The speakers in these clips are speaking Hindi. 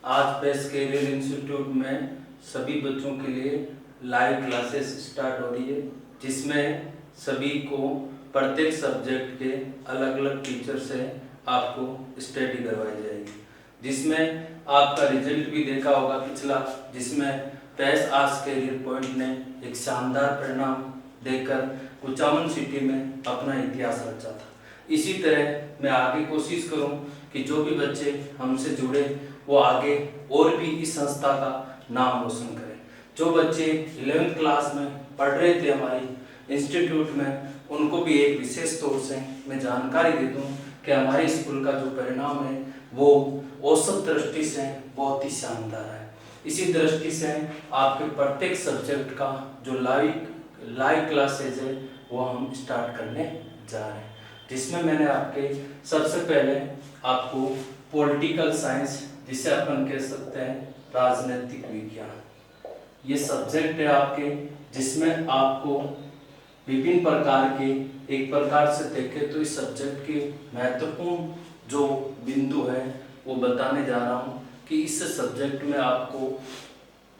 आज बेस्ट कैरियर इंस्टीट्यूट में सभी बच्चों के लिए लाइव क्लासेस स्टार्ट हो रही है, जिसमें सभी को प्रत्येक सब्जेक्ट के अलग अलग टीचर से आपको स्टडी करवाई जाएगी, जिसमें आपका रिजल्ट भी देखा होगा पिछला, जिसमें बेस्ट आज कैरियर पॉइंट ने एक शानदार परिणाम देकर कुचामन सिटी में अपना इतिहास रचा था। इसी तरह मैं आगे कोशिश करूं कि जो भी बच्चे हमसे जुड़े वो आगे और भी इस संस्था का नाम रोशन करें। जो बच्चे 11वीं क्लास में पढ़ रहे थे हमारी इंस्टीट्यूट में, उनको भी एक विशेष तौर से मैं जानकारी दे दूं कि हमारे स्कूल का जो परिणाम है वो औसत दृष्टि से बहुत ही शानदार है। इसी दृष्टि से आपके प्रत्येक सब्जेक्ट का जो लाइव क्लासेज है वो हम स्टार्ट करने जा रहे हैं, जिसमें मैंने आपके सबसे पहले आपको पॉलिटिकल साइंस, जिसे अपन कह सकते हैं राजनीतिक विज्ञान, ये सब्जेक्ट है आपके, जिसमें आपको विभिन्न प्रकार के, एक प्रकार से देखें तो इस सब्जेक्ट के महत्वपूर्ण जो बिंदु है वो बताने जा रहा हूँ कि इस सब्जेक्ट में आपको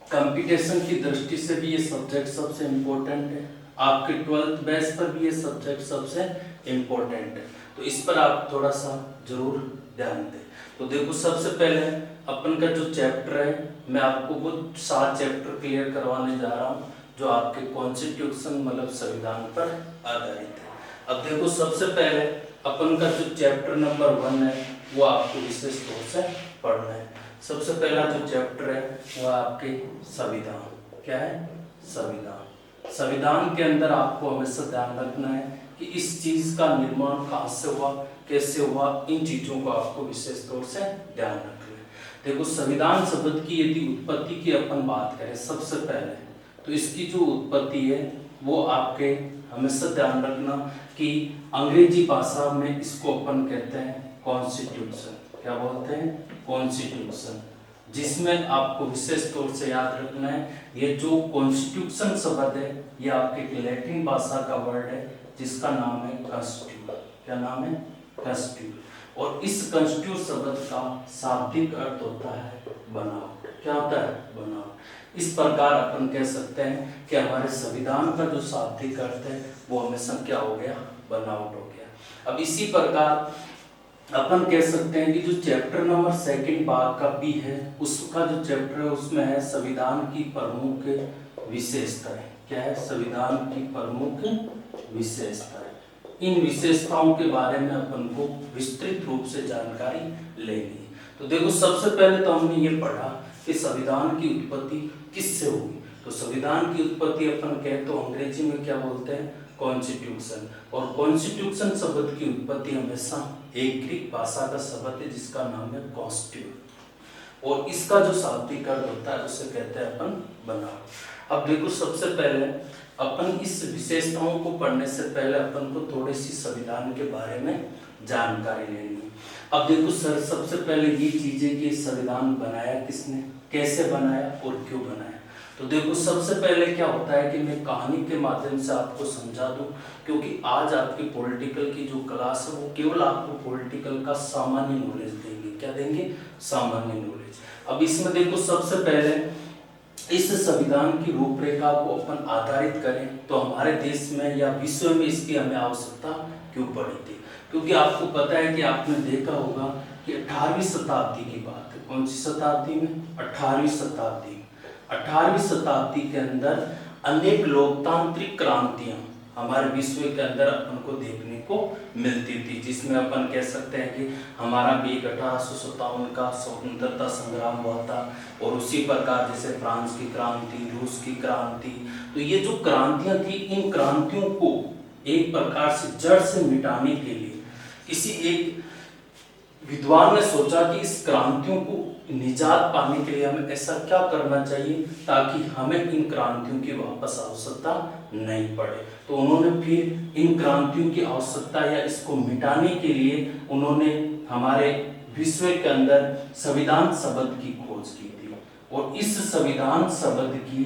कंपटीशन की दृष्टि से भी ये सब्जेक्ट सबसे इम्पोर्टेंट है, आपके 12th बैच पर भी ये सब्जेक्ट सबसे इम्पोर्टेंट है, तो इस पर आप थोड़ा सा जरूर ध्यान दें। तो देखो, सबसे पहले अपन का जो चैप्टर है, मैं आपको वो 7 चैप्टर क्लियर करवाने जा रहा हूँ जो आपके कॉन्स्टिट्यूशन मतलब संविधान पर आधारित है। अब देखो, सबसे पहले अपन का जो चैप्टर नंबर 1 है वो आपको विशेष तौर से पढ़ना है। सबसे पहला जो चैप्टर है वो आपके संविधान। क्या है? संविधान। संविधान के अंदर आपको हमेशा ध्यान रखना है कि इस चीज का निर्माण कहाँ से हुआ, कैसे हुआ, इन चीजों को आपको विशेष तौर से ध्यान रखना है। देखो, संविधान शब्द की यदि उत्पत्ति की अपन बात करें सबसे पहले, तो इसकी जो उत्पत्ति है वो आपके हमेशा ध्यान रखना कि अंग्रेजी भाषा में इसको अपन कहते हैं कॉन्स्टिट्यूशन। क्या बोलते हैं? कॉन्स्टिट्यूशन। जिसमें आपको विशेष तौर से याद रखना है, ये जो कॉन्स्टिट्यूशन शब्द है ये आपके लैटिन भाषा का वर्ड है जिसका नाम है कॉन्स्टिट्यूट। क्या नाम है? कॉन्स्टिट्यूट। और इस कॉन्स्टिट्यूट शब्द का शाब्दिक अर्थ होता है बनावट। क्या होता है? बनावट। इस प्रकार अपन कह सकते हैं कि हमारे संविधान का जो शाब्दिक अर्थ है वो हमेशा क्या हो गया? बनावट हो गया। अब इसी प्रकार अपन कह सकते हैं कि जो चैप्टर नंबर 2 भाग का बी है, उसका जो चैप्टर है उसमें है संविधान की प्रमुख विशेषताएं। क्या है? संविधान की प्रमुख विशेषताएं। इन विशेषताओं के बारे में अपन को विस्तृत रूप से जानकारी लेनी। तो देखो, सबसे पहले तो हमने ये पढ़ा कि संविधान की उत्पत्ति किससे हुई। तो संविधान की उत्पत्ति अपन कहें तो अंग्रेजी में क्या बोलते हैं? कॉन्स्टिट्यूशन। और कॉन्स्टिट्यूशन शब्द की उत्पत्ति हमेशा एक ग्रीक भाषा का शब्द है जिसका नाम है कॉन्स्टिट्यूट, और इसका जो शाब्दिक अर्थ होता है उसे कहते हैं अपन बनावट। अब देखो, सबसे पहले अपन इस विशेषताओं को पढ़ने से पहले अपन को थोड़ी सी संविधान के बारे में जानकारी लेनी है। अब देखो सर, सबसे पहले ये चीजें कि संविधान बनाया किसने, कैसे बनाया और क्यों बनाया। तो देखो, सबसे पहले क्या होता है कि मैं कहानी के माध्यम से आपको समझा दूं, क्योंकि आज आपकी पॉलिटिकल की जो क्लास है वो केवल आपको पॉलिटिकल का सामान्य नॉलेज देंगे। क्या देंगे? सामान्य नॉलेज। अब इसमें देखो, सबसे पहले इस संविधान की रूपरेखा को अपन आधारित करें तो हमारे देश में या विश्व में इसकी हमें आवश्यकता क्यों पड़ी थी। क्योंकि आपको पता है कि आपने देखा होगा कि 18वीं शताब्दी की बात है। कौन सी शताब्दी में? 18वीं शताब्दी। 18वीं शताब्दी के अंदर अनेक लोकतांत्रिक क्रांतियां हमारे विश्व के अंदर अपन को देखने को मिलती थी, जिसमें अपन कह सकते हैं कि हमारा भी 1857 का स्वतंत्रता संग्राम हुआ था, और उसी प्रकार जैसे फ्रांस की क्रांति, रूस की क्रांति। तो ये जो क्रांतियां थी, इन क्रांतियों को एक प्रकार से जड़ से मिटाने के लिए किसी एक विद्वान ने सोचा कि इस क्रांतियों को निजात पाने के लिए हमें ऐसा क्या करना चाहिए ताकि हमें इन क्रांतियों की वापस आवश्यकता नहीं पड़े। तो उन्होंने फिर इन क्रांतियों की आवश्यकता या इसको मिटाने के लिए उन्होंने हमारे विश्व के अंदर संविधान शब्द की खोज की थी, और इस संविधान शब्द की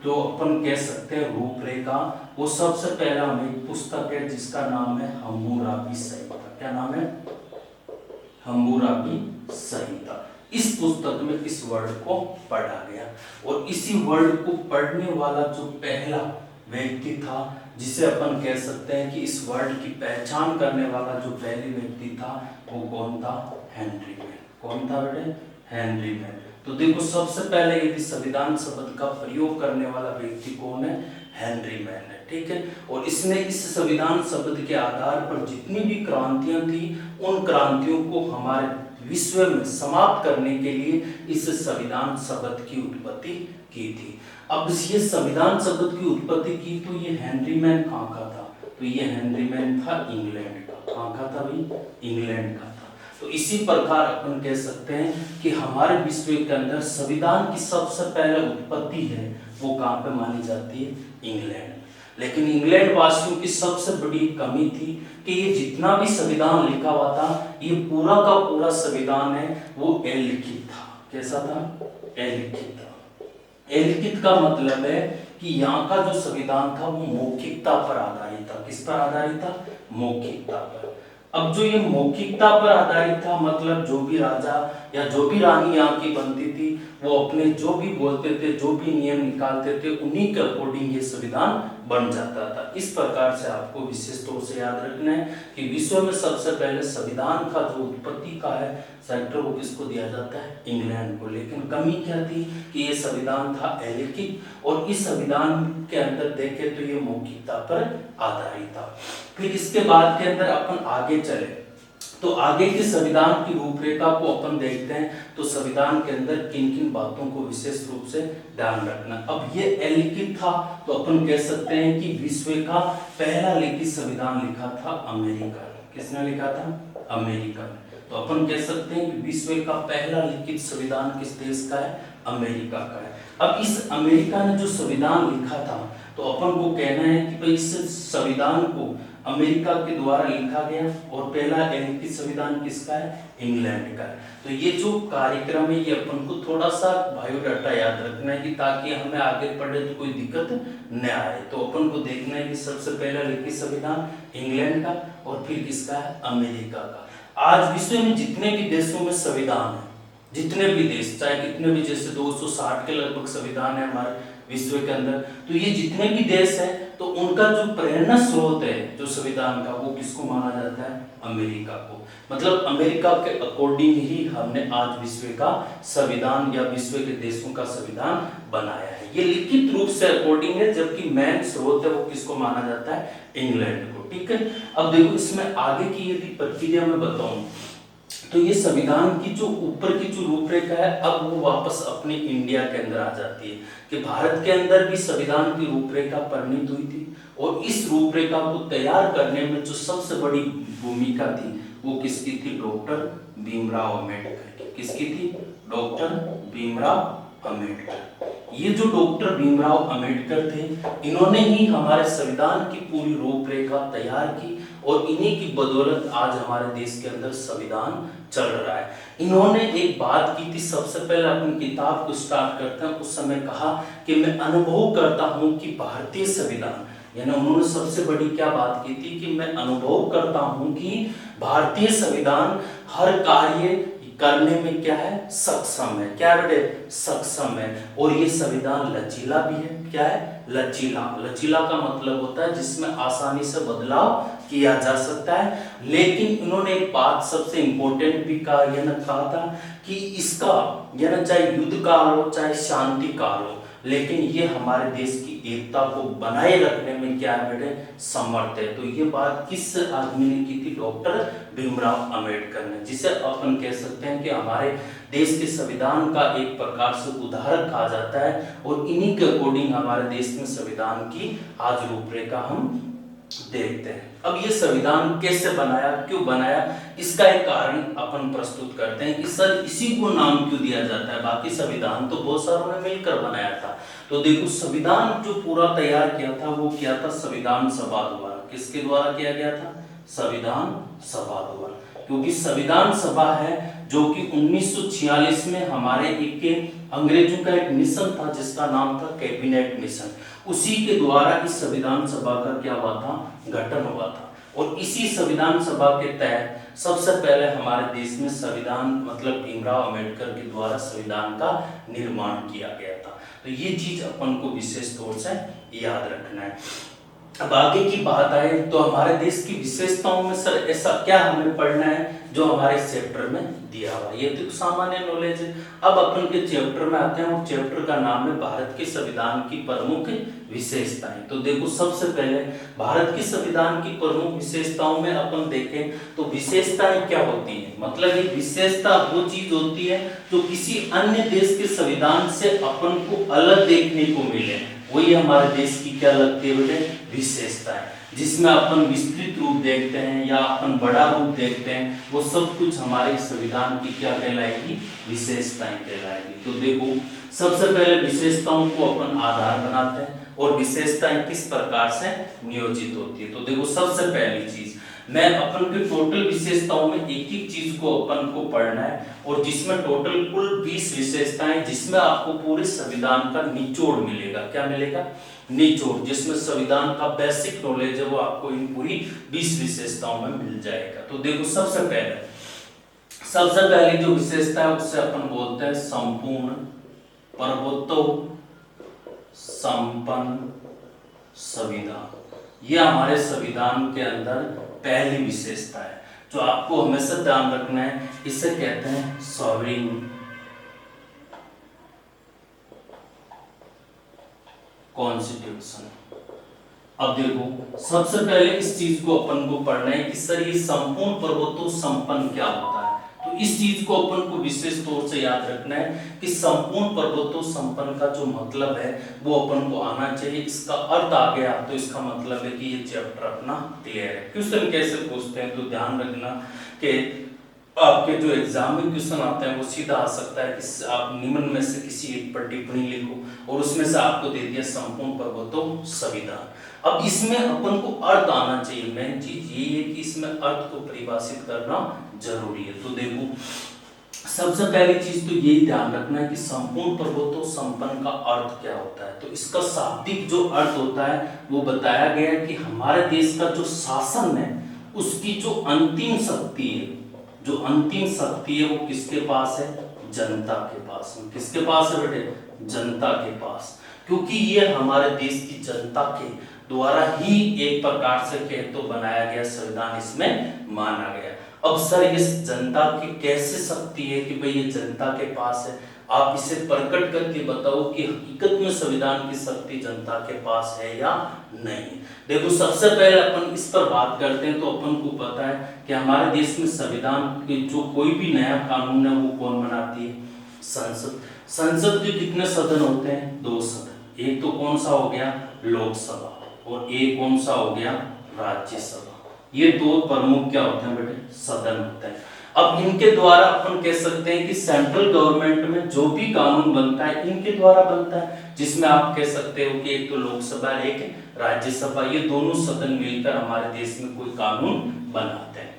जो अपन कह सकते हैं रूपरेखा, वो सबसे पहला हमें पुस्तक है जिसका नाम है हम्मुराबी संहिता। क्या नाम है? हम्मुराबी संहिता। इस पुस्तक में इस वर्ड को पढ़ा गया और इसी वर्ड को पढ़ने वाला जो पहला व्यक्ति था, जिसे अपन कह सकते हैं कि इस वर्ड की पहचान करने वाला जो पहले व्यक्ति था वो कौन था? Henry man. कौन था बेटे? Henry man. तो देखो सबसे पहले यदि संविधान शब्द का प्रयोग करने वाला व्यक्ति कौन है? हेनरी मैन है, ठीक है। और इसने इस संविधान शब्द के आधार पर जितनी भी क्रांतियां थी उन क्रांतियों को हमारे विश्व में समाप्त करने के लिए इस संविधान शब्द की उत्पत्ति की थी। अब ये संविधान शब्द की उत्पत्ति की तो ये हेनरी मैन कहाँ का था? तो ये हेनरी मैन था इंग्लैंड का। कहाँ का था भाई? इंग्लैंड का था। तो इसी प्रकार अपन कह सकते हैं कि हमारे विश्व के अंदर संविधान की सबसे पहले उत्पत्ति है वो कहाँ पे मानी जाती है? इंग्लैंड। लेकिन इंग्लैंड वासियों की सबसे बड़ी कमी थी कि ये जितना भी संविधान लिखा हुआ था, ये पूरा का पूरा संविधान है वो अलिखित था। कैसा था? अलिखित था। अलिखित का मतलब है कि यहाँ का जो संविधान था वो मौखिकता पर आधारित था। किस पर आधारित था? मौखिकता पर। अब जो ये मौखिकता पर आधारित था, मतलब जो भी राजा या जो भी रानी यहाँ की बनती थी वो अपने जो भी बोलते थे, जो भी नियम निकालते थे, उन्हीं के अकॉर्डिंग ये संविधान बन जाता था। इस प्रकार से आपको विशेष तौर से याद रखना है कि विश्व में सबसे पहले संविधान का जो उत्पत्ति का है सेक्टर वो किसको दिया जाता है? इंग्लैंड को। लेकिन कमी क्या थी कि ये संविधान था अलिखित और इस संविधान के अंदर देखें तो ये मौखिकता पर आधारित था। फिर इसके बाद के अंदर अपन आगे चले तो आगे के संविधान की रूपरेखा को अपन देखते हैं तो संविधान के अंदर किन किन बातों को विशेष रूप से ध्यान रखना। अब ये अलिखित था तो अपन कह सकते हैं कि विश्व का पहला लिखित संविधान लिखा था अमेरिका। किसने लिखा था? अमेरिका। तो अपन कह सकते हैं कि विश्व का पहला लिखित संविधान किस देश का है? अमेरिका का है। अब इस अमेरिका ने जो संविधान लिखा था तो अपन को कहना है कि भाई इस संविधान को अमेरिका के द्वारा लिखा गया और पहला अलिखित संविधान किसका है? इंग्लैंड का है। तो ये जो कार्यक्रम है ये अपन को थोड़ा सा बायोडाटा याद रखना है कि ताकि हमें आगे पढ़े तो कोई दिक्कत न आए। तो अपन को देखना है कि सबसे पहला लिखित संविधान इंग्लैंड का और फिर किसका है? अमेरिका का। आज विश्व में जितने भी देशों में संविधान है, जितने भी देश चाहे कितने भी, जैसे 260 के लगभग संविधान है हमारे विश्व के अंदर, तो ये जितने भी देश हैं तो उनका जो प्रेरणा स्रोत है जो संविधान का वो किसको माना जाता है? अमेरिका को। मतलब अमेरिका के अकॉर्डिंग ही हमने आज विश्व का संविधान या विश्व के देशों का संविधान बनाया है। ये लिखित रूप से अकॉर्डिंग है, जबकि मेन स्रोत है वो किसको माना जाता है? इंग्लैंड को। ठीक है। अब देखो इसमें आगे की यदि प्रक्रिया में बताऊं तो ये संविधान की जो ऊपर की जो रूपरेखा है अब वो वापस अपने इंडिया के अंदर आ जाती है कि भारत के अंदर भी संविधान की रूपरेखा परिणित हुई थी और इस रूपरेखा को तैयार करने में जो सबसे बड़ी भूमिका थी वो किसकी थी? डॉक्टर भीमराव अम्बेडकर की। किसकी थी? डॉक्टर भीमराव अम्बेडकर। ये जो डॉक्टर भीमराव अम्बेडकर थे इन्होंने ही हमारे संविधान की पूरी रूपरेखा तैयार की और इन्हीं की बदौलत आज हमारे देश के अंदर संविधान चल रहा है। इन्होंने एक बात की थी, सबसे पहले अपनी किताब को स्टार्ट करते हैं उस समय कहा कि मैं अनुभव करता हूं कि भारतीय संविधान, यानी उन्होंने सबसे बड़ी क्या बात की थी कि मैं अनुभव करता हूं कि भारतीय संविधान हर कार्य करने में क्या है? सक्षम है। क्या बेटे? सक्षम है। और ये संविधान लचीला भी है। क्या है? लचीला। लचीला का मतलब होता है जिसमें आसानी से बदलाव किया जा सकता है। लेकिन इन्होंने एक बात सबसे इंपॉर्टेंट भी कहा था कि इसका यानी चाहे युद्ध काल हो चाहे शांति काल हो, लेकिन ये हमारे देश की एकता को बनाए रखने में क्या है बेटे? समर्थ है। तो ये बात किस आदमी ने की थी? डॉक्टर भीमराव अम्बेडकर ने, जिसे अपन कह सकते हैं कि हमारे देश के संविधान का एक प्रकार से उदाहरण कहा जाता है और इन्हीं के अकॉर्डिंग हमारे देश में संविधान की आज रूपरेखा हम देखते हैं। अब ये संविधान कैसे बनाया, क्यों बनाया, इसका एक कारण अपन प्रस्तुत करते हैं कि सर इसी को नाम क्यों दिया जाता है? बाकी संविधान तो बहुत सारों ने मिलकर बनाया था। तो देखो संविधान जो पूरा तैयार किया था वो किया था संविधान सभा द्वारा। किसके द्वारा किया गया था? संविधान सभा द्वारा। क्योंकि संविधान सभा है जो कि 1946 में हमारे एक अंग्रेजों का एक मिशन था जिसका नाम था कैबिनेट मिशन, उसी के द्वारा इस संविधान सभा का क्या हुआ था? गठन हुआ था। और इसी संविधान सभा के तहत सबसे पहले हमारे देश में संविधान मतलब भीमराव अंबेडकर के द्वारा संविधान का निर्माण किया गया था। तो ये चीज अपन को विशेष तौर से याद रखना है। अब आगे की बात आए तो हमारे देश की विशेषताओं में सर ऐसा क्या हमें पढ़ना है जो हमारे चैप्टर में दिया हुआ है, ये तो सामान्य नॉलेज है। अब अपन के चैप्टर में आते हैं और चैप्टर का नाम है भारत के संविधान की प्रमुख विशेषताएं। तो देखो सबसे पहले भारत के संविधान की प्रमुख विशेषताओं में अपन देखें तो विशेषताएं क्या होती है, मतलब एक विशेषता वो चीज होती है जो किसी अन्य देश के संविधान से अपन को अलग देखने को मिले, वही हमारे देश की क्या लगती है बेटे, विशेषता है। जिसमें अपन विस्तृत रूप देखते हैं या अपन बड़ा रूप देखते हैं, वो सब कुछ हमारे संविधान की क्या कहलाएगी, विशेषताएं कहलाएगी। तो देखो सबसे पहले विशेषताओं को अपन आधार बनाते हैं और विशेषताएं किस प्रकार से नियोजित होती है। तो देखो सबसे पहली चीज मैं अपन के टोटल विशेषताओं में एक एक चीज को अपन को पढ़ना है और जिसमें टोटल कुल 20 विशेषताएं, जिसमें आपको पूरे संविधान का निचोड़ मिलेगा। क्या मिलेगा, निचोड़, जिसमें संविधान का बेसिक नॉलेज है वो आपको इन पूरी 20 विशेषताओं में मिल जाएगा। तो देखो सबसे पहले जो विशेषता है उससे अपन बोलते हैं संपूर्ण प्रभुत्व संपन्न संविधान। ये हमारे संविधान के अंदर पहली विशेषता है जो आपको हमेशा ध्यान रखना है, इसे कहते हैं सॉवरेन कॉन्स्टिट्यूशन। अब देखो सबसे पहले इस चीज को अपन को पढ़ना है कि सर ये संपूर्ण प्रभुत्व संपन्न क्या होता है। तो इस चीज को अपन को विशेष तौर से याद रखना है कि संपूर्ण प्रभुत्व संपन्न का जो मतलब है वो अपन को आना चाहिए। इसका अर्थ आ गया तो इसका मतलब है कि ये चैप्टर अपना क्लियर है। क्वेश्चन कैसे पूछते हैं तो ध्यान रखना कि आपके जो एग्जाम में क्वेश्चन आता है वो सीधा आ सकता है कि आप निम्न में से किसी एक पर टिप्पणी लिखो और उसमें से आपको दे दिया संपूर्ण प्रभुत्व संविधान। अब इसमें अपन को अर्थ आना चाहिए, मेन चीज ये है कि इसमें अर्थ को परिभाषित करना जरूरी है। तो देखो सबसे पहली चीज तो यही ध्यान रखना है कि संपूर्ण प्रभुत्व संपन्न का अर्थ क्या होता है। तो इसका शाब्दिक जो अर्थ होता है वो बताया गया है कि हमारे देश का जो शासन है उसकी जो अंतिम शक्ति है, जो अंतिम शक्ति है वो किसके पास है, जनता के पास है। किसके पास है बेटे, जनता के पास, क्योंकि ये हमारे देश की जनता के द्वारा ही एक प्रकार से कह तो बनाया गया संविधान इसमें माना गया। अब सर इस जनता की कैसे शक्ति है कि भाई ये जनता के पास है, आप इसे प्रकट करके बताओ कि हकीकत में संविधान की शक्ति जनता के पास है या नहीं। देखो सबसे पहले अपन इस पर बात करते हैं तो अपन को पता है कि हमारे देश में संविधान के जो कोई भी नया कानून है वो कौन बनाती है, संसद। संसद के कितने सदन होते हैं, 2 सदन। एक तो कौन सा हो गया, लोकसभा, और एक कौन सा हो गया, राज्यसभा। ये 2 प्रमुख क्या होते हैं बेटे, सदन होते हैं। अब इनके द्वारा अपन कह सकते हैं कि सेंट्रल गवर्नमेंट में जो भी कानून बनता है इनके द्वारा बनता है, जिसमें आप कह सकते हो कि एक तो लोकसभा एक राज्यसभा, ये दोनों सदन मिलकर हमारे देश में कोई कानून बनाते हैं।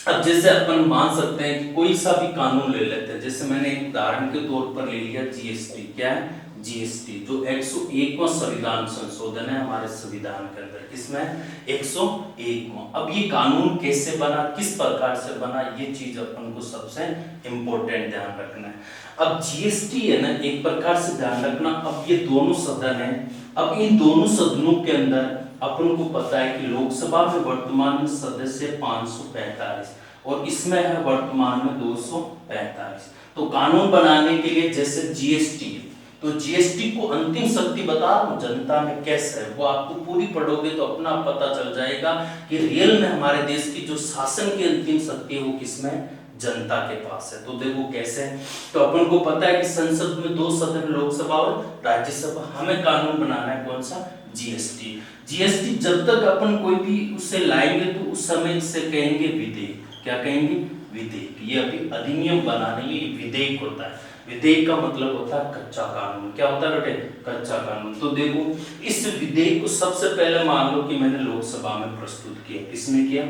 अब जैसे अपन मान सकते हैं कि कोई सा भी कानून ले लेते हैं, जैसे मैंने एक उदाहरण के तौर पर ले लिया जीएसटी। क्या है, जीएसटी जो 101वां संविधान संशोधन है हमारे संविधान के अंदर, किसमें 101वां। अब ये कानून कैसे बना, किस प्रकार से बना, ये चीज अपन को सबसे इंपॉर्टेंट ध्यान रखना है। अब जीएसटी है ना, एक प्रकार से ध्यान रखना, अब ये दोनों सदन है, अब इन दोनों सदनों के अंदर अपन को पता है कि लोकसभा में वर्तमान में सदस्य 545 और इसमें है वर्तमान में 245। तो कानून बनाने के लिए जैसे जीएसटी, तो जीएसटी को अंतिम शक्ति बता रहा हूं जनता में कैसे है, वो आपको पूरी पढ़ोगे तो अपना पता चल जाएगा कि रियल में हमारे देश की जो शासन की अंतिम शक्ति है वो किसमें, जनता के पास है। तो देखो कैसे, तो अपन को पता है कि संसद में 2 सदन, लोकसभा और राज्यसभा। हमें कानून बनाना है कौन सा, जीएसटी। जीएसटी जब तक अपन कोई भी उसे लाएंगे तो उस समय इसे कहेंगे विधेयक। क्या कहेंगे, विधेयक। ये अभी अधिनियम बनाने ये विधेयक होता है। विधेयक का मतलब होता है कच्चा कानून। क्या होता है बेटे, कच्चा कानून। तो देखो इस विधेयक को सबसे पहले मान लो कि मैंने लोकसभा में प्रस्तुत किया। किसमें किया,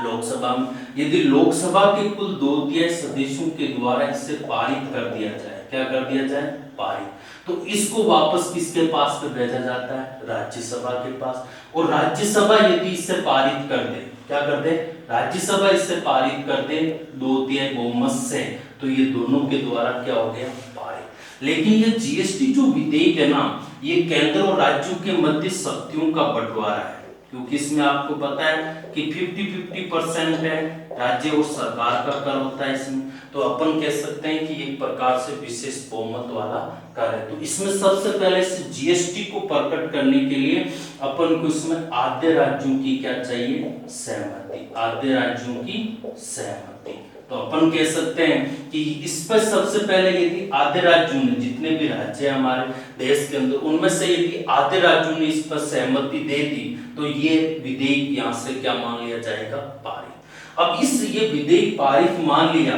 लोकसभा में। यदि लोकसभा के कुल 2/3 सदस्यों के द्वारा इसे पारित कर दिया जाए, क्या कर दिया जाए? पारित। तो इसको वापस किसके पास पे भेजा जाता है? राज्यसभा के पास। और राज्यसभा यदि इससे पारित कर दे, क्या कर दे? राज्यसभा इससे पारित कर दे 2/3 बहुमत से, तो ये दोनों के द्वारा क्या हो गया? पारित। लेकिन ये जीएसटी जो विधेयक है ना, ये केंद्र और राज्यों के मध्य शक्तियों का बंटवारा है, क्योंकि इसमें आपको पता है कि 50-50% है, राज्य और सरकार का कर होता है इसमें। तो अपन कह सकते हैं कि एक प्रकार से विशेष बहुमत वाला कर है। तो इसमें सबसे पहले इस जीएसटी को प्रकट करने के लिए अपन को इसमें आधे राज्यों की क्या चाहिए? सहमति। आधे राज्यों की सहमति। तो अपन कह सकते हैं कि इस पर सबसे पहले यदि आधे राज्यों ने, जितने भी राज्य हैं हमारे देश के अंदर, उनमें से यदि आधे राज्यों ने इस पर सहमति दे दी, तो ये विधेयक यहाँ से क्या मान लिया जाएगा? पारित। अब ये विधेयक पारित मान लिया,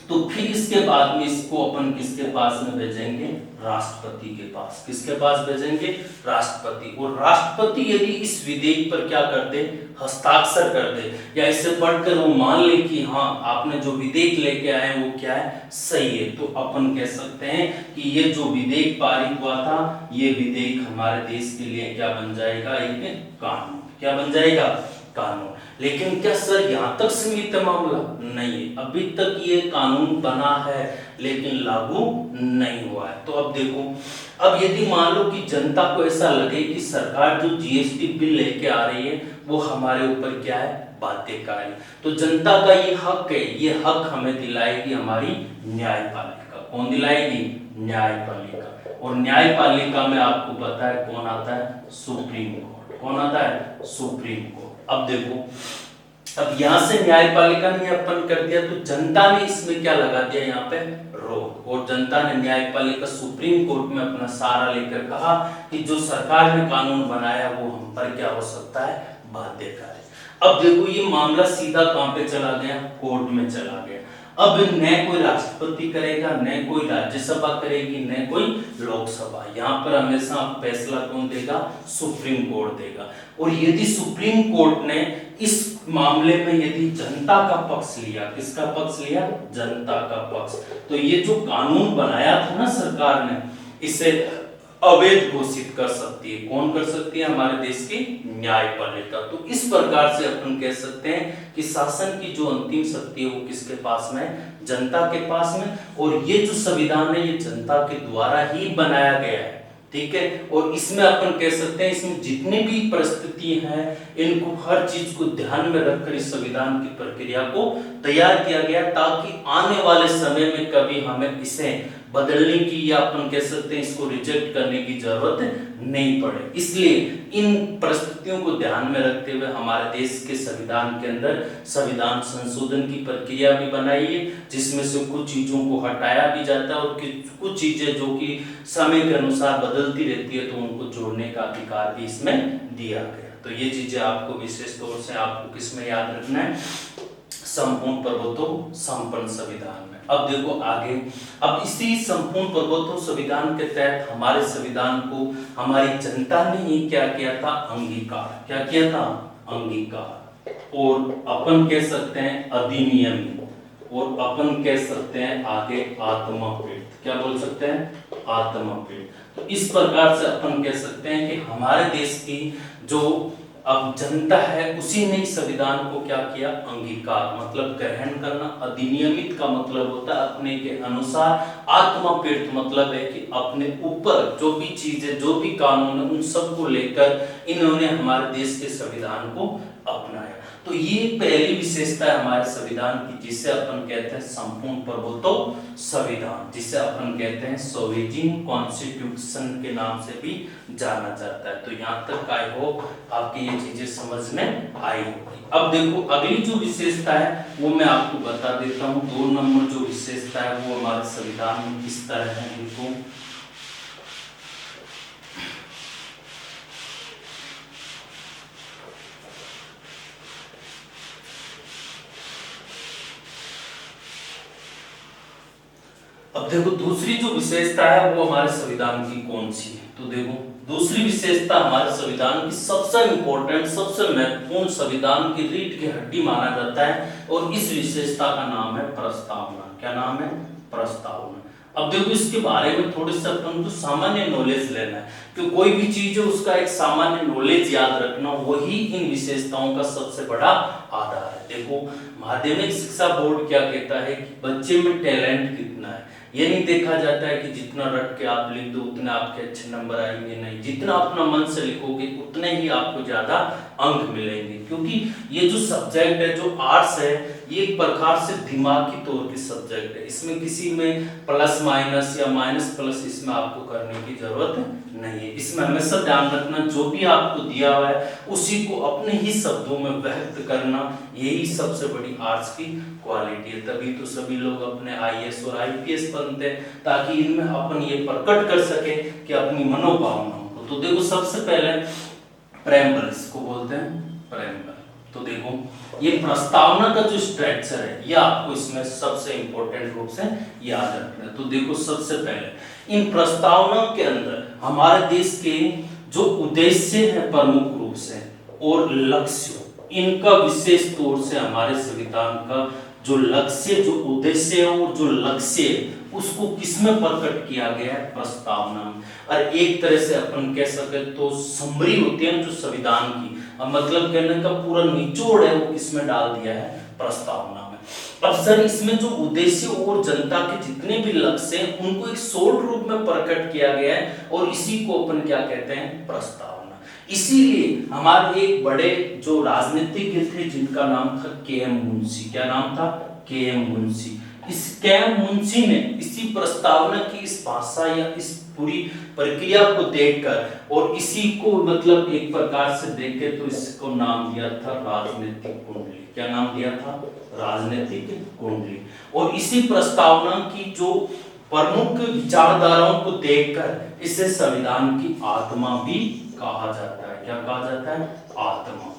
तो फिर इसके बाद में इसको अपन किसके पास में भेजेंगे? राष्ट्रपति के पास। किसके पास भेजेंगे? राष्ट्रपति। और राष्ट्रपति यदि इस विधेयक पर क्या कर दे? हस्ताक्षर कर दे, या इससे पढ़कर वो मान ले कि हाँ, आपने जो विधेयक लेके आए वो क्या है? सही है, तो अपन कह सकते हैं कि ये जो विधेयक पारित हुआ था, ये विधेयक हमारे देश के लिए क्या बन जाएगा? एक कानून। क्या बन जाएगा? कानून। लेकिन क्या सर यहाँ तक सीमित है मामला? नहीं, अभी तक ये कानून बना है लेकिन लागू नहीं हुआ है। तो अब देखो, अब यदि मान लो कि जनता को ऐसा लगे कि सरकार जो जीएसटी बिल लेके आ रही है वो हमारे ऊपर क्या है? बाध्यकारी, तो जनता का ये हक है, ये हक हमें दिलाएगी हमारी न्यायपालिका। कौन दिलाएगी? न्यायपालिका। और न्यायपालिका में आपको पता है कौन आता है? Supreme court. कौन आता है? Supreme court. अब देखो, अब यहां से न्यायपालिका ने अपन कर दिया, तो जनता ने इसमें क्या लगा दिया? यहाँ पे रोक। और जनता ने न्यायपालिका सुप्रीम कोर्ट में अपना सहारा लेकर कहा कि जो सरकार ने कानून बनाया वो हम पर क्या हो सकता है? बाध्यकारी। अब देखो, ये मामला सीधा कहां पे चला गया? कोर्ट में चला गया। अब न कोई राष्ट्रपति करेगा, न कोई राज्यसभा करेगी, न कोई लोकसभा। यहाँ पर हमेशा फैसला कौन देगा? सुप्रीम कोर्ट देगा। और यदि सुप्रीम कोर्ट ने इस मामले में यदि जनता का पक्ष लिया, किसका पक्ष लिया? जनता का पक्ष, तो ये जो कानून बनाया था ना सरकार ने, इसे अवैध घोषित कर सकती है। कौन कर सकती है? हमारे देश की न्यायपालिका। तो इस प्रकार से अपन कह सकते हैं कि शासन की जो अंतिम शक्ति है वो किसके पास में? जनता के पास में। और ये जो संविधान है ये जनता के द्वारा ही बनाया गया है, ठीक है। और इसमें अपन कह सकते हैं, इसमें जितनी भी परिस्थिति हैं इनको हर चीज को ध्यान में रखकर इस संविधान की प्रक्रिया को तैयार किया गया, ताकि आने वाले समय में कभी हमें इसे बदलने की या अपन कह सकते हैं इसको रिजेक्ट करने की जरूरत नहीं पड़े। इसलिए इन परिस्थितियों को ध्यान में रखते हुए हमारे देश के संविधान के अंदर संविधान संशोधन की प्रक्रिया भी बनाई है, जिसमें से कुछ चीजों को हटाया भी जाता है और कुछ चीजें जो कि समय के अनुसार बदलती रहती है तो उनको जोड़ने का अधिकार भी इसमें दिया गया। तो ये चीजें आपको विशेष तौर से आपको किसमें याद रखना है? संपूर्ण प्रभुत्व संपन्न संविधान में। अब देखो आगे, अब इसी संपूर्ण प्रभुत्व संविधान के तहत हमारे संविधान को हमारी जनता ने ही क्या किया था? अंगीकार। क्या किया था? अंगीकार। और अपन कह सकते हैं अधिनियम, और अपन कह सकते हैं आगे आत्मपीठ। क्या बोल सकते हैं? आत्मपीठ। तो इस प्रकार से अपन कह सकते हैं कि हमारे देश की जो अब जनता है उसी ने संविधान को क्या किया? अंगीकार, मतलब ग्रहण करना। अधिनियमित का मतलब होता है अपने के अनुसार। आत्मपीठ मतलब है कि अपने ऊपर जो भी चीजें, जो भी कानून है, उन सबको लेकर इन्होंने हमारे देश के संविधान को अपनाया। तो ये पहली विशेषता है हमारे संविधान की, जिसे अपन कहते हैं संपूर्ण प्रभुत्व संविधान, जिसे अपन कहते हैं सोवेरिन कॉन्स्टिट्यूशन के नाम से भी जाना जाता है। तो यहाँ तक आई होप आपकी ये चीजें समझ में आई होगी। अब देखो अगली जो विशेषता है वो मैं आपको बता देता हूँ। 2 नंबर जो विशेषता है वो हमारे संविधान में किस तरह है, देखो अब देखो दूसरी जो विशेषता है वो हमारे संविधान की कौन सी है? तो देखो दूसरी विशेषता हमारे संविधान की सबसे इंपॉर्टेंट, सबसे महत्वपूर्ण, संविधान की रीढ़ की हड्डी माना जाता है, और इस विशेषता का नाम है प्रस्तावना। क्या नाम है? प्रस्तावना। अब देखो इसके बारे में थोड़े से अपन को सामान्य नॉलेज लेना है, कि कोई भी चीज है उसका एक सामान्य नॉलेज याद रखना वही इन विशेषताओं का सबसे बड़ा आधार है। देखो माध्यमिक शिक्षा बोर्ड क्या कहता है कि बच्चे में टैलेंट कितना है, ये नहीं देखा जाता है कि जितना रट के आप लिख दो उतने आपके अच्छे नंबर आएंगे, नहीं, जितना अपना मन से लिखोगे उतने ही आपको ज्यादा अंक मिलेंगे। क्योंकि ये जो सब्जेक्ट है, जो आर्ट्स है, ये एक प्रकार से दिमागी तौर की सब्जेक्ट है, इसमें किसी में प्लस माइनस या माइनस प्लस इसमें आपको करने की जरूरत नहीं है। इसमें हमेशा ध्यान रखना जो भी आपको दिया हुआ है उसी को अपने ही शब्दों में व्यक्त करना, यही सबसे बड़ी आर्ट्स की क्वालिटी है। तभी तो सभी लोग अपने आईएएस और आईपीएस बनते हैं, ताकि इनमें अपन ये प्रकट कर सके कि अपनी मनोभावनाओं को। तो देखो सबसे पहले प्रेम्बल, इसको बोलते हैं प्रेम्बल। तो देखो ये प्रस्तावना का जो स्ट्रक्चर है ये आपको इसमें सबसे इंपॉर्टेंट रूप से याद रखना है। तो देखो सबसे पहले इन प्रस्तावनाओं के अंदर हमारे देश के जो उद्देश्य है प्रमुख रूप से और लक्ष्य, इनका विशेष तौर से हमारे संविधान का जो लक्ष्य, जो उद्देश्य है और जो लक्ष्य है उसको किसमें प्रकट किया गया है, प्रस्तावना में। और एक तरह से अपन कह सके तो समरी होती है जो संविधान की, मतलब कहने का पूरा निचोड़ है वो किसमें डाल दिया है, प्रस्तावना में। अब सर इसमें जो उद्देश्य और जनता के जितने भी लक्ष्य हैं उनको एक शॉर्ट रूप में प्रकट किया गया है और इसी को अपन क्या कहते हैं, प्रस्तावना। इसीलिए हमारे एक बड़े जो राजनीतिज्ञ थे जिनका नाम था के.एम. मुंशी, क्या नाम था, के.एम. मुंशी। इस के.एम. मुंशी ने इसी प्रस्तावना की इस भाषा या इस पूरी प्रक्रिया को देखकर और इसी को मतलब एक प्रकार से देखे तो इसको नाम दिया था राजनीतिक कुंडली। क्या नाम दिया था, राजनीतिक कुंडली। और इसी प्रस्तावना की जो प्रमुख विचारधाराओं को देखकर इसे संविधान की आत्मा भी कहा जाता है। क्या कहा जाता है, आत्मा।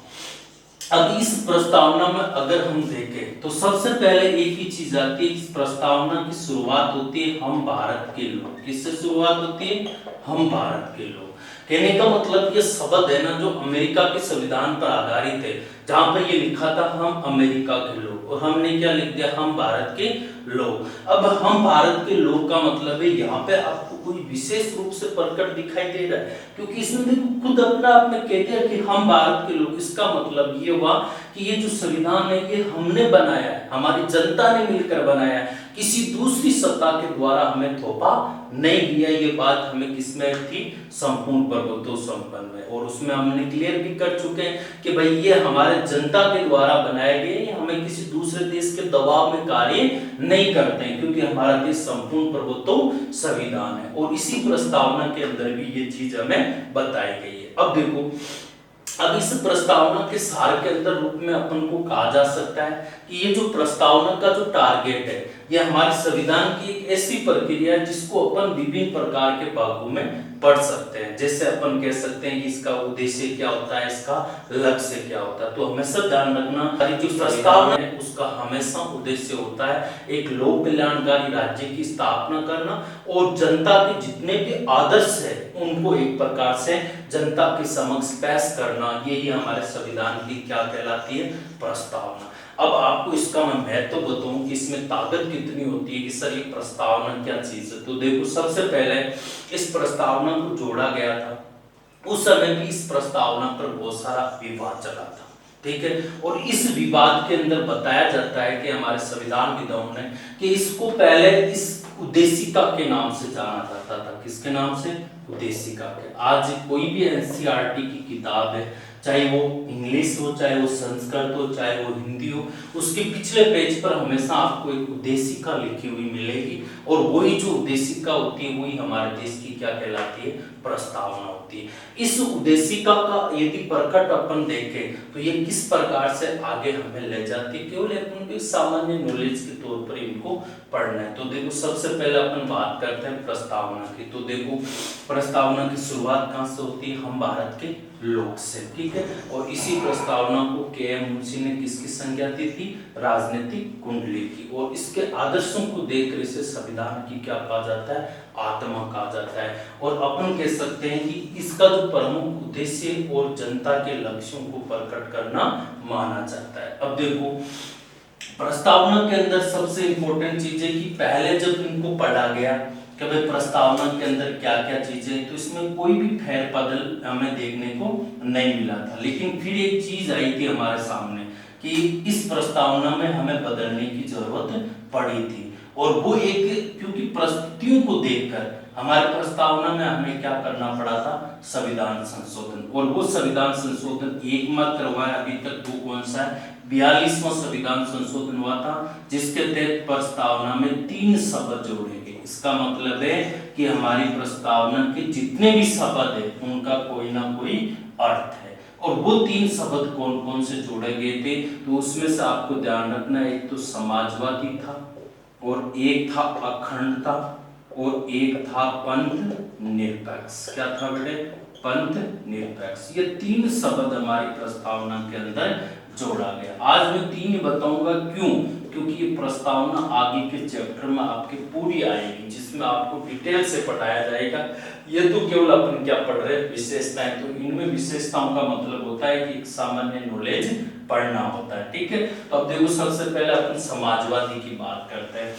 अब इस प्रस्तावना में अगर हम देखें तो सबसे पहले एक ही चीज आती है, इस प्रस्तावना की शुरुआत होती है हम भारत के लोग। किससे शुरुआत होती है, हम भारत के लोग। कहने का मतलब ये शब्द है ना जो अमेरिका के संविधान पर आधारित है, जहां पर ये लिखा था हम अमेरिका के लोग, और हमने क्या लिख दिया, हम भारत के लोग। अब हम भारत के लोग का मतलब है यहाँ पे आपको कोई विशेष रूप से प्रकट दिखाई दे रहा है, क्योंकि इसमें देखो खुद अपना आप में कह दिया कि हम भारत के लोग। इसका मतलब ये हुआ कि ये जो संविधान है ये हमने बनाया है, हमारी जनता ने मिलकर बनाया है, किसी दूसरी सत्ता के द्वारा हमें थोपा नहीं दिया। ये बात हमें किसमें थी, संपूर्ण प्रभुत्व संपन्न में। और उसमें हमने क्लियर भी कर चुके हैं कि भाई ये हमारे जनता के द्वारा बनाए गए, हमें किसी दूसरे देश के दबाव में कार्य नहीं करते हैं, क्योंकि हमारा देश संपूर्ण प्रभुत्व संविधान है। और इसी प्रस्तावना के अंदर भी ये चीज हमें बताई गई है। अब देखो, अब इस प्रस्तावना के सार के अंदर रूप में अपन को कहा जा सकता है कि ये जो प्रस्तावना का जो टारगेट है ये हमारे संविधान की एक ऐसी प्रक्रिया है जिसको अपन विभिन्न प्रकार के भागों में पढ़ सकते हैं। जैसे अपन कह सकते हैं कि इसका उद्देश्य क्या होता है, इसका लक्ष्य क्या होता है। तो हमेशा ध्यान रखना जो प्रस्तावना है उसका हमेशा उद्देश्य होता है एक लोक कल्याणकारी राज्य की स्थापना करना और जनता के जितने भी आदर्श है उनको एक प्रकार से जनता के समक्ष पेश करना। यही हमारे संविधान की क्या कहलाती है, प्रस्तावना। अब आपको इसका मैं महत्व बताऊं कि इसमें ताकत कितनी होती है कि सर ये प्रस्तावना क्या चीज है। तो देखो सबसे पहले इस प्रस्तावना को जोड़ा गया था, उस समय भी इस प्रस्तावना पर बहुत सारा विवाद चला था, ठीक है। और इस विवाद के अंदर बताया जाता है कि हमारे संविधानविदों ने कि इसको पहले इस उद्देशिका के नाम से जाना जाता था। किसके नाम से, उद्देशिका के। आज कोई भी एनसीईआरटी की किताब है, चाहे वो इंग्लिश हो, चाहे वो संस्कृत हो, चाहे वो हिंदी हो, उसके पिछले पेज पर हमेशा आपको एक उद्देशिका लिखी हुई मिलेगी। और वही जो उद्देशिका होती है वही हमारे देश की क्या कहलाती है, प्रस्तावना होती है। इस उद्देशिका का यदि प्रकट अपन देखें तो ये किस प्रकार से आगे हमें ले जाती है, केवल अपन को सामान्य नॉलेज के तौर पर इनको पढ़ना है। तो देखो सबसे पहले अपन बात करते हैं प्रस्तावना की। तो देखो प्रस्तावना की शुरुआत कहाँ से होती है, हम भारत के लोग से, ठीक है। और इसी प्रस्तावना को के.एम. मुंशी ने किसकी संज्ञा दी थी, राजनीतिक कुंडली की। और इसके आदर्शों को देखकर इसे संविधान की क्या कहा जाता है, आत्मा कहा जाता है। और अपन कह सकते हैं कि इसका जो प्रमुख उद्देश्य और जनता के लक्ष्यों को प्रकट करना माना जाता है। अब देखो प्रस्तावना के अंदर सबसे इंपॉर्टेंट चीज है कि पहले जब इनको पढ़ा गया कि भाई प्रस्तावना के अंदर क्या क्या चीजें, तो इसमें कोई भी फेर बदल हमें देखने को नहीं मिला था। लेकिन फिर एक चीज आई थी हमारे सामने कि इस प्रस्तावना में हमें बदलने की जरूरत पड़ी थी, और वो एक, क्योंकि परिस्थितियों को देखकर हमारे प्रस्तावना में हमें क्या करना पड़ा था, संविधान संशोधन। और वो संविधान संशोधन एकमात्र हुआ है अभी तक, वो कौन सा है, 42वां संविधान संशोधन हुआ था, जिसके तहत प्रस्तावना में 3 शब्द जोड़े गए। इसका मतलब है कि हमारी प्रस्तावना के जितने भी शब्द है उनका कोई ना कोई अर्थ है। और वो 3 शब्द कौन कौन से जोड़े गए थे, तो उसमें से आपको ध्यान रखना, एक तो समाजवादी था, और एक था अखंडता, और एक था पंथ निरपेक्ष। क्या था बेटे, पंथ निरपेक्ष। ये 3 शब्द हमारी प्रस्तावना के अंदर जोड़ा गया। आज मैं 3 ही बताऊंगा, क्यों, क्योंकि ये प्रस्तावना आगे के चैप्टर में आपके पूरी आएगी, जिसमें आपको डिटेल से पढ़ाया जाएगा। ये तो केवल अपन क्या पढ़ रहे हैं, विशेषताएं, तो इनमें विशेषताओं का मतलब होता है कि एक सामान्य नॉलेज पढ़ना होता है, ठीक है। तो अब देखो, सबसे पहले अपन समाजवादी की बात करते हैं।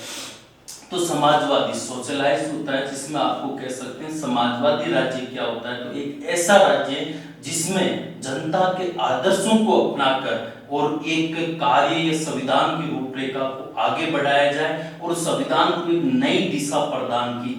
तो समाजवादी सोशलाइज होता है, जिसमें आपको कह सकते हैं समाजवादी राज्य क्या होता है, तो एक ऐसा राज्य जिसमें जनता के आदर्शों को अपनाकर और एक कार्य या संविधान की रूपरेखा को आगे बढ़ाया जाए, और संविधान को एक नई दिशा प्रदान की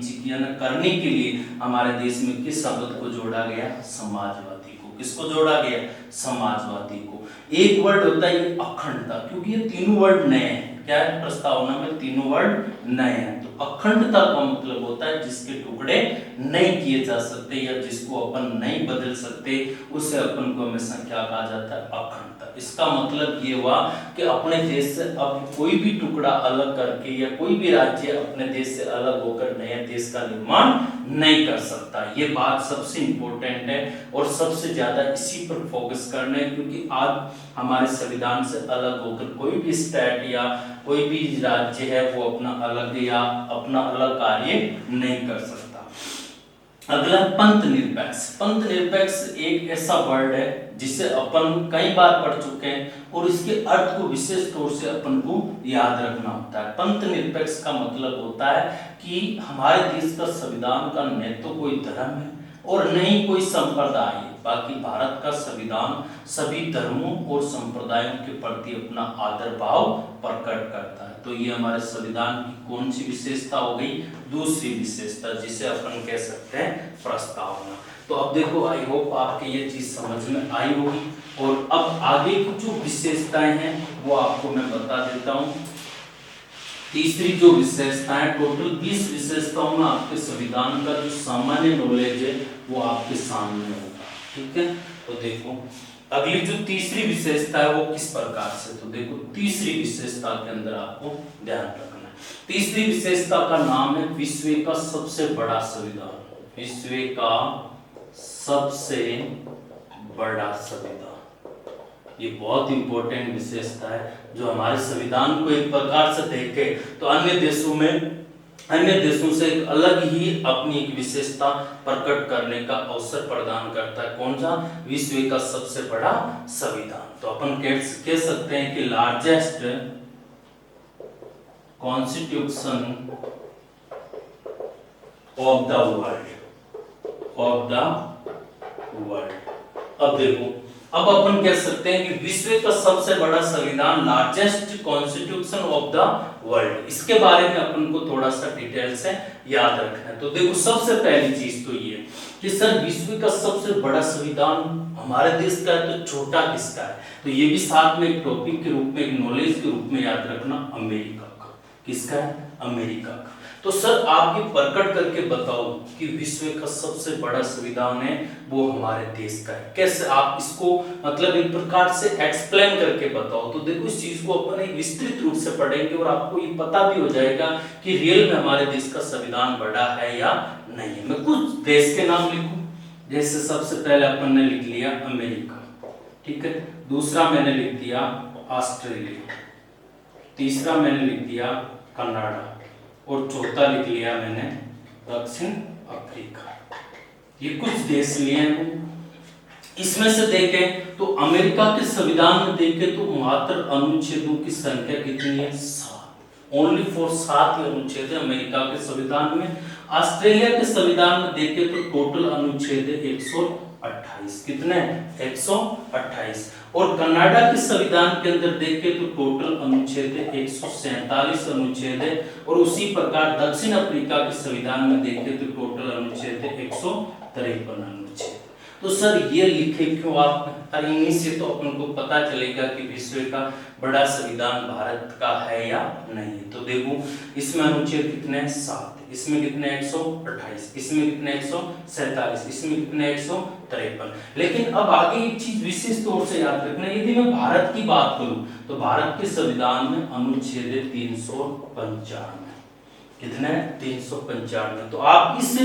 करने के लिए हमारे देश में किस शब्द को जोड़ा गया, समाजवादी को। किसको जोड़ा गया, समाजवादी को। एक वर्ड होता है अखंडता, क्योंकि ये तीनों वर्ड नए हैं। क्या है, प्रस्तावना में तीनों वर्ड नए हैं। तो अखंडता का मतलब होता है जिसके टुकड़े नहीं किए जा सकते, या जिसको अपन नहीं बदल सकते, उसे अपन को हमेशा क्या कहा जाता है, अखंडता। इसका मतलब ये हुआ कि अपने देश से अब कोई भी टुकड़ा अलग करके, या कोई भी राज्य अपने देश से अलग होकर नए देश का निर्माण नहीं कर सकता। ये बात सबसे इंपॉर्टेंट है, और सबसे ज्यादा इसी पर फोकस करना है, क्योंकि आज हमारे संविधान से अलग होकर कोई भी स्टेट या कोई भी राज्य है वो अपना अलग या अपना अलग कार्य नहीं कर सकता। अगला पंथ निरपेक्ष। पंथ निरपेक्ष एक ऐसा वर्ड है जिसे अपन कई बार पढ़ चुके हैं, और इसके अर्थ को विशेष तौर से अपन को याद रखना होता है। पंथ निरपेक्ष का मतलब होता है कि हमारे देश का संविधान का न तो कोई धर्म है और न ही कोई संप्रदाय है, बाकी भारत का संविधान सभी धर्मों और संप्रदायों के प्रति अपना आदर भाव प्रकट करता है। तो ये हमारे संविधान की कौन सी विशेषता हो गई, दूसरी विशेषता, जिसे अपन कह सकते हैं प्रस्तावना। तो अब देखो, आई होप आपके ये चीज समझ में आई होगी, और अब आगे की जो विशेषताएं हैं वो आपको मैं बता देता हूँ। तीसरी जो विशेषताएं, टोटल 20 विशेषताओं में आपके संविधान का जो सामान्य नॉलेज है वो आपके सामने होगा, ठीक है। तो देखो, अगली जो तीसरी विशेषता है वो किस प्रकार से, तो देखो तीसरी विशेषता के अंदर आपको ध्यान रखना है। तीसरी विशेषता का नाम है विश्व का सबसे बड़ा संविधान। विश्व का सबसे बड़ा संविधान, ये बहुत इंपॉर्टेंट विशेषता है, जो हमारे संविधान को एक प्रकार से देखे तो अन्य देशों से एक अलग ही अपनी एक विशेषता प्रकट करने का अवसर प्रदान करता है। कौन सा, विश्व का सबसे बड़ा संविधान। तो अपन कह सकते हैं कि largest constitution of the world, अब देखो, अब अपन कह सकते हैं कि विश्व का सबसे बड़ा संविधान, largest constitution of the world. इसके बारे में अपन को थोड़ा सा डिटेल से याद रखना है। तो देखो, सबसे पहली चीज तो ये कि सर विश्व का सबसे बड़ा संविधान हमारे देश का है, तो छोटा किसका है, तो ये भी साथ में एक टॉपिक के रूप में, एक नॉलेज के रूप में याद रखना, अमेरिका का। किसका है, अमेरिका का। तो सर आप ये प्रकट करके बताओ कि विश्व का सबसे बड़ा संविधान है वो हमारे देश का है, कैसे आप इसको मतलब एक प्रकार से एक्सप्लेन करके बताओ। तो देखो, इस चीज को अपन एक विस्तृत रूप से पढ़ेंगे और आपको ये पता भी हो जाएगा कि रियल में हमारे देश का संविधान बड़ा है या नहीं। मैं कुछ देश के नाम लिखूं, जैसे सबसे पहले अपन ने लिख लिया अमेरिका, ठीक है। दूसरा मैंने लिख दिया ऑस्ट्रेलिया, तीसरा मैंने लिख दिया कनाडा, और चौथा लिख लिया मैंने दक्षिण अफ्रीका। ये कुछ देश लिए हैं। इसमें से देखें तो अमेरिका के संविधान में देखें तो मात्र अनुच्छेदों की संख्या कितनी है? 7। ओनली फॉर 7 ही अनुच्छेद है अमेरिका के संविधान में। ऑस्ट्रेलिया के संविधान में देखें तो टोटल अनुच्छेद है 128। कितने? 128। और कनाडा के संविधान के अंदर देखें तो टोटल अनुच्छेद है 147 अनुच्छेद है। और उसी प्रकार दक्षिण अफ्रीका के संविधान में देखें तो टोटल अनुच्छेद है 153 अनुच्छेद। तो सर ये लिखे क्यों आपने? अरे इन्हीं से तो अपन को पता चलेगा कि विश्व का बड़ा संविधान भारत का है या नहीं। तो देखो इसमें अनुच्छेद कितने हैं? 7। इसमें कितने? 128। इसमें कितने? 147। इसमें कितने? 153। लेकिन अब आगे एक चीज विशेष तौर से याद रखना, यदि मैं भारत की बात करूं तो भारत के संविधान में अनुच्छेद 395। कितने? 395। तो आप इस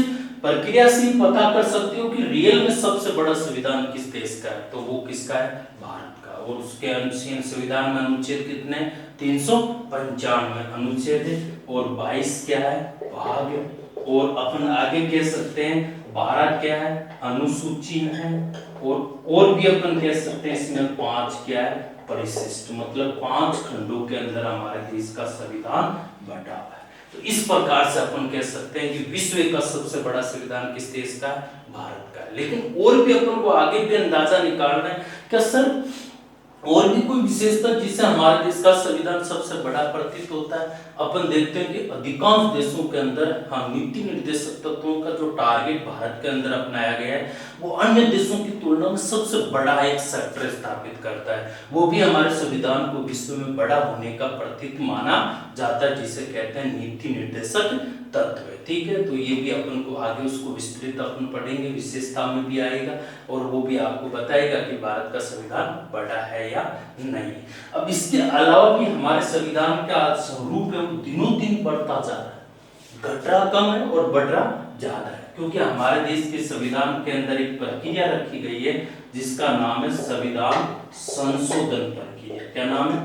प्रक्रिया से पता कर सकते हो कि रियल में सबसे बड़ा संविधान किस देश का है, तो वो किसका है? भारत का। और उसके अनुच्छेद संविधान में अनुच्छेद कितने? 395 अनुच्छेद है और 22 क्या है? भाग है। और अपन आगे कह सकते हैं 12 क्या है? अनुसूची है। और भी अपन कह सकते हैं इसमें 5 क्या है? परिशिष्ट। मतलब 5 खंडों के अंदर हमारे देश का संविधान बटा है। तो इस प्रकार से अपन कह सकते हैं कि विश्व का सबसे बड़ा संविधान किस देश का? भारत का। लेकिन और भी अपन को आगे भी अंदाजा निकालना है क्या सर और भी कोई विशेषता जिससे हमारे देश का संविधान सबसे बड़ा प्रतीत होता है? अपन देखते हैं कि अधिकांश देशों के अंदर नीति निर्देशक तत्वों का जो टारगेट भारत के अंदर अपनाया गया है वो अन्य देशों की तुलना में सबसे बड़ा एक सेक्टर स्थापित करता है। वो भी हमारे संविधान को विश्व में बड़ा होने का प्रतीक माना जाता है, जिसे कहते हैं नीति निर्देशक तत्व। ठीक है, तो ये भी अपन को आगे उसको विस्तृत अपन पढ़ेंगे, विशेषता में भी आएगा और वो भी आपको बताएगा कि भारत का संविधान बड़ा है या नहीं। अब इसके अलावा भी हमारे संविधान का स्वरूप है वो दिनों दिन बढ़ता जा रहा है, घट रहा कम है और बढ़ रहा ज्यादा है। क्योंकि हमारे देश के संविधान के अंदर एक प्रक्रिया रखी गई है जिसका नाम है संविधान संशोधन प्रक्रिया। क्या नाम है?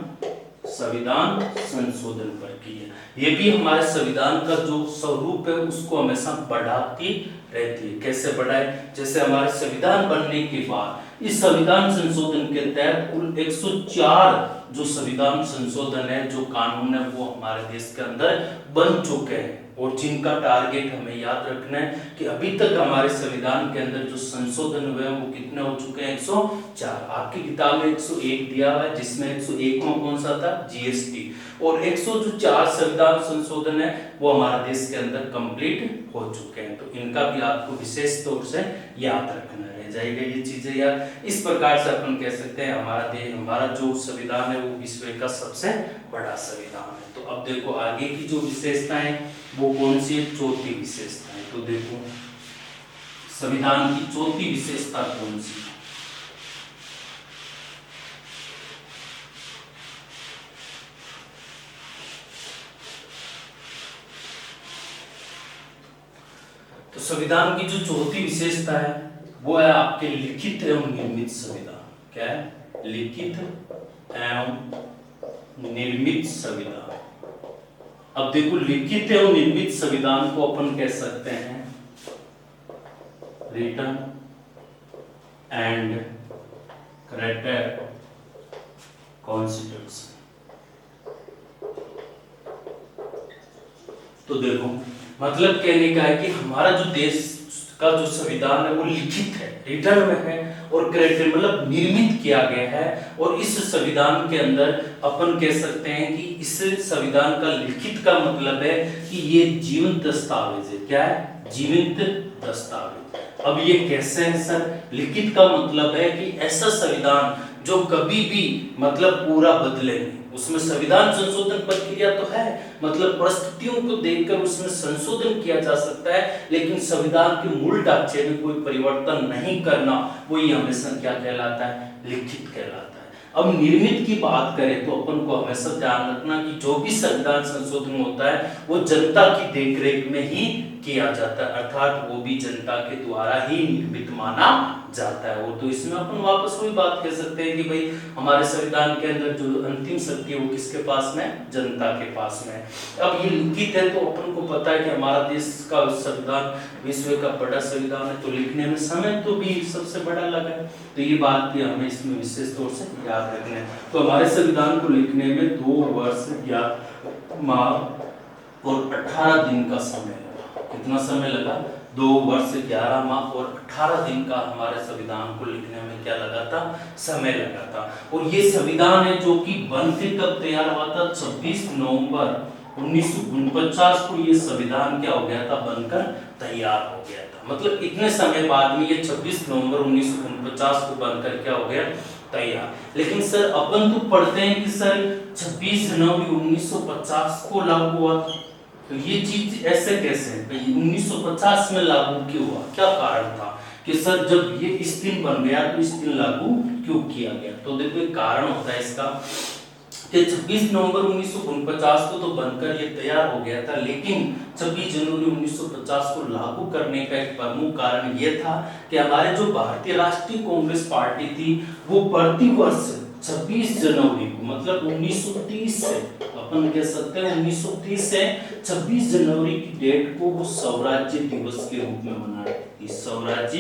संविधान संशोधन प्रक्रिया। ये भी हमारे संविधान का जो स्वरूप है उसको हमेशा बढ़ाती रहती है। कैसे बढ़ाए? जैसे हमारे संविधान बनने के बाद इस संविधान संशोधन के तहत कुल 104 जो संविधान संशोधन है, जो कानून है, वो हमारे देश के अंदर बन चुके हैं। और जिनका टारगेट हमें याद रखना है कि अभी तक हमारे संविधान के अंदर जो संशोधन हुए हैं वो कितने हो चुके हैं? 104। आपकी किताब में 101 दिया हुआ है, जिसमें 101वां कौन सा था? जीएसटी। और 104 संविधान संशोधन है वो हमारे देश के अंदर कंप्लीट हो चुके हैं। तो इनका भी आपको विशेष तौर से याद रखना रह जाएगा ये चीजें यार। इस प्रकार से अपन कह सकते हैं हमारा जो संविधान है वो विश्व का सबसे बड़ा संविधान है। तो अब देखो आगे की जो विशेषताएं वो कौन सी है? चौथी विशेषताएं। तो देखो संविधान की चौथी विशेषता कौन सी? तो संविधान की जो चौथी विशेषता है वो है आपके लिखित एवं निर्मित संविधान। क्या है? लिखित एवं निर्मित संविधान। अब देखो लिखित एवं निर्मित संविधान को अपन कह सकते हैं रिटन एंड करेक्टेड कॉन्स्टिट्यूशन। तो देखो मतलब कहने का है कि हमारा जो देश का जो संविधान है वो लिखित है, रिटन में है और करेक्टेड मतलब निर्मित किया गया है। और इस संविधान के अंदर अपन कह सकते हैं कि इस संविधान का लिखित का मतलब है कि ये जीवंत दस्तावेज है। क्या है? जीवंत दस्तावेज। अब ये कैसे है सर? लिखित का मतलब है कि ऐसा संविधान जो कभी भी मतलब पूरा बदले नहीं। उसमें संविधान संशोधन प्रक्रिया तो है, मतलब परिस्थितियों को देखकर उसमें संशोधन किया जा सकता है, लेकिन संविधान के मूल ढांचे में कोई परिवर्तन नहीं करना वो ये हमेशा क्या कहलाता है? लिखित कहलाता है। अब निर्मित की बात करें तो अपन को हमेशा ध्यान रखना कि जो भी संविधान संशोधन होता है वो जनता की देखरेख में ही किया जाता है, अर्थात वो भी जनता के द्वारा ही निर्मित माना जाता है। वो तो इसमें अपन वापस वही बात कह सकते हैं कि भाई हमारे संविधान के अंदर जो अंतिम शक्ति है वो किसके पास में, जनता के पास में। अब ये लिखित है तो अपन को पता है कि हमारा देश का संविधान विश्व का बड़ा संविधान है, तो लिखने में समय तो भी सबसे बड़ा लगा है, तो ये बात भी हमें इसमें विशेष तौर से याद रखना है। तो हमारे संविधान को लिखने में 2 वर्ष 11 माह और 18 दिन का समय लगा। कितना समय लगा? 2 वर्ष 11 माह और 18 दिन का हमारे संविधान को लिखने में क्या लगा था? समय लगा था। और ये संविधान है जो कि बन के कब तैयार हुआ था? 26 नवंबर 1949 को ये संविधान क्या हो गया था? बनकर तैयार हो गया था। मतलब इतने समय बाद में ये 26 नवंबर 1949 को बनकर क्या हो गया? तैयार। लेकिन सर अपन तो पढ़ते हैं कि सर 26 जनवरी 1950 को लागू हुआ था, तो ये चीज ऐसे कैसे है? 1950 में लागू क्यों हुआ? क्या कारण था कि सर जब ये इस दिन बन गया तो इस दिन लागू क्यों किया गया? तो देखो एक कारण होता है इसका कि 26 नवंबर 1949 को तो बनकर ये तैयार हो गया था, लेकिन 26 जनवरी 1950 को लागू करने का एक प्रमुख कारण ये था कि हमारे जो भारतीय राष्ट्रीय कांग्रेस पार्टी थी वो प्रति वर्ष 26 जनवरी को, मतलब 1930 से, अपन कह सकते हैं 1930 से 26 जनवरी की डेट को वो स्वराज्य दिवस के रूप में मना रही थी, स्वराज्य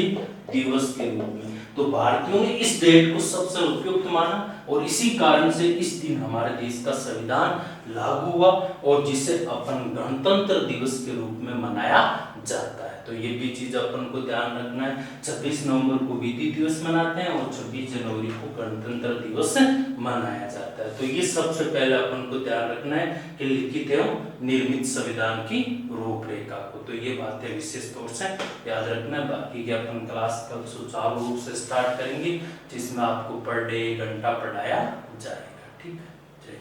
दिवस के रूप में। तो भारतीयों ने इस डेट को सबसे उपयुक्त माना और इसी कारण से इस दिन हमारे देश का संविधान लागू हुआ और जिसे अपन गणतंत्र दिवस के रूप में मनाया जाता है। तो ये भी चीज अपन को ध्यान रखना है। 26 नवंबर को विधि दिवस मनाते हैं और 26 जनवरी को गणतंत्र दिवस मनाया जाता है। तो ये सबसे पहले अपन को ध्यान रखना है कि लिखित एवं निर्मित संविधान की रूपरेखा को। तो ये बातें विशेष तौर से याद रखना है। बाकी की अपन क्लास कल सुचारू रूप से स्टार्ट करेंगे, जिसमें आपको पर डे 1 घंटा पढ़ाया जाएगा। ठीक है, जय।